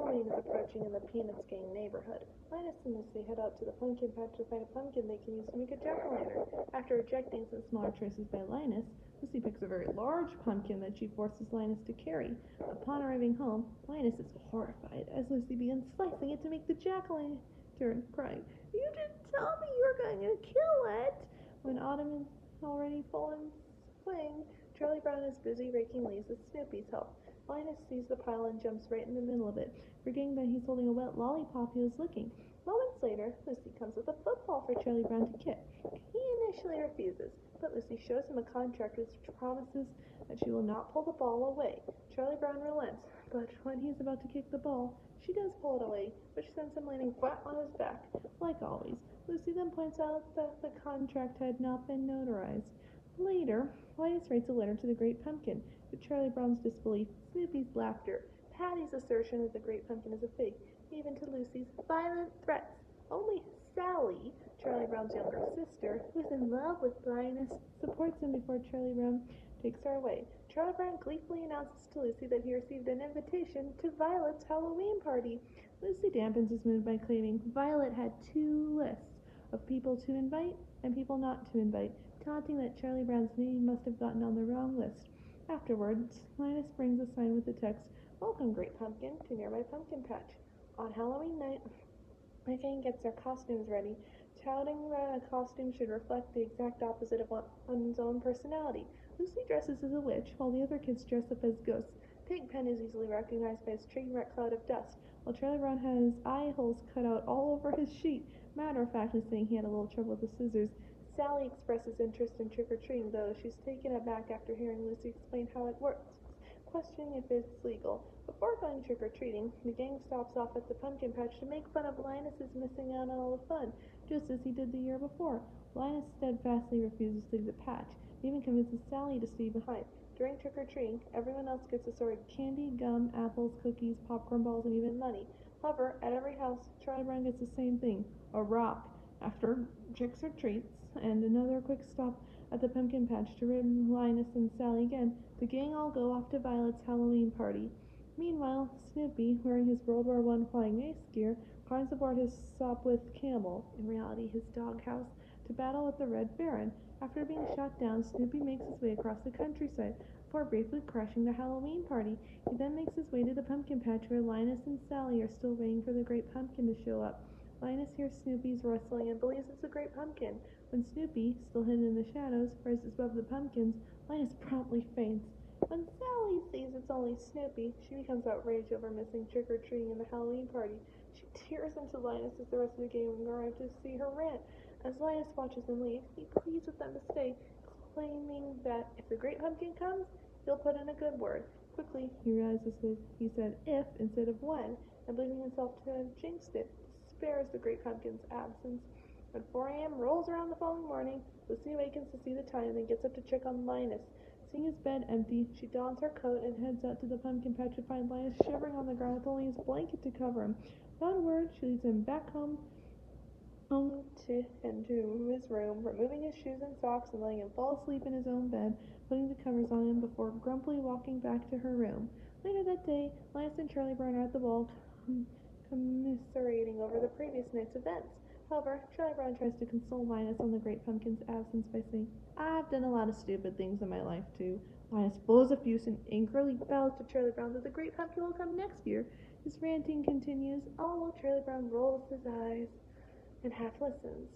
Halloween is approaching in the Peanuts Gang neighborhood. Linus and Lucy head out to the pumpkin patch to find a pumpkin they can use to make a jack-o'-lantern. After rejecting some smaller choices by Linus, Lucy picks a very large pumpkin that she forces Linus to carry. Upon arriving home, Linus is horrified as Lucy begins slicing it to make the jack-o'-lantern, crying, "You didn't tell me you were going to kill it!" When autumn is already full in swing, Charlie Brown is busy raking leaves with Snoopy's help. Linus sees the pile and jumps right in the middle of it, forgetting that he's holding a wet lollipop he was licking. Moments later, Lucy comes with a football for Charlie Brown to kick. He initially refuses, but Lucy shows him a contract which promises that she will not pull the ball away. Charlie Brown relents, but when he's about to kick the ball, she does pull it away, which sends him landing flat on his back. Like always, Lucy then points out that the contract had not been notarized. Later, Linus writes a letter to the Great Pumpkin. To Charlie Brown's disbelief, Snoopy's laughter, Patty's assertion that the Great Pumpkin is a fake, even to Lucy's violent threats. Only Sally, Charlie Brown's younger sister, who is in love with Linus, supports him before Charlie Brown takes her away. Charlie Brown gleefully announces to Lucy that he received an invitation to Violet's Halloween party. Lucy dampens his mood by claiming Violet had 2 lists of people to invite and people not to invite, taunting that Charlie Brown's name must have gotten on the wrong list. Afterwards, Linus brings a sign with the text, "Welcome, Great Pumpkin, to Nearby Pumpkin Patch." On Halloween night, the gang gets their costumes ready, touting that a costume should reflect the exact opposite of one's own personality. Lucy dresses as a witch, while the other kids dress up as ghosts. Pigpen is easily recognized by his train wreck cloud of dust, while Charlie Brown has eye holes cut out all over his sheet, matter-of-factly saying he had a little trouble with the scissors. Sally expresses interest in trick-or-treating, though she's taken aback after hearing Lucy explain how it works, questioning if it's legal. Before going trick-or-treating, the gang stops off at the pumpkin patch to make fun of Linus's missing out on all the fun, just as he did the year before. Linus steadfastly refuses to leave the patch, and even convinces Sally to stay behind. During trick-or-treating, everyone else gets assorted candy, gum, apples, cookies, popcorn balls, and even money. However, at every house, Charlie Brown gets the same thing, a rock. After tricks or treats, and another quick stop at the pumpkin patch to rid Linus and Sally again, the gang all go off to Violet's Halloween party. Meanwhile, Snoopy, wearing his World War I flying ace gear, climbs aboard his Sopwith camel, in reality his doghouse, to battle with the Red Baron. After being shot down, Snoopy makes his way across the countryside before briefly crashing the Halloween party. He then makes his way to the pumpkin patch where Linus and Sally are still waiting for the Great Pumpkin to show up. Linus hears Snoopy's rustling and believes it's the Great Pumpkin. When Snoopy, still hidden in the shadows, rises above the pumpkins, Linus promptly faints. When Sally sees it's only Snoopy, she becomes outraged over missing trick-or-treating in the Halloween party. She tears into Linus as the rest of the gang arrive to see her rant. As Linus watches them leave, he pleads with them to stay, claiming that if the Great Pumpkin comes, he'll put in a good word. Quickly, he realizes that he said if instead of when, and believing himself to have jinxed it, despairs the Great Pumpkin's absence. When 4 a.m. rolls around the following morning, Lucy awakens to see the time and then gets up to check on Linus. Seeing his bed empty, she dons her coat and heads out to the pumpkin patch to find Linus shivering on the ground with only his blanket to cover him. Without a word, she leads him back home to his room, removing his shoes and socks and letting him fall asleep in his own bed, putting the covers on him before grumpily walking back to her room. Later that day, Linus and Charlie Brown are at the ball commiserating over the previous night's events. However, Charlie Brown tries to console Linus on the Great Pumpkin's absence by saying, "I've done a lot of stupid things in my life, too." Linus blows a fuse and angrily vows to Charlie Brown that the Great Pumpkin will come next year. His ranting continues, all while Charlie Brown rolls his eyes and half listens.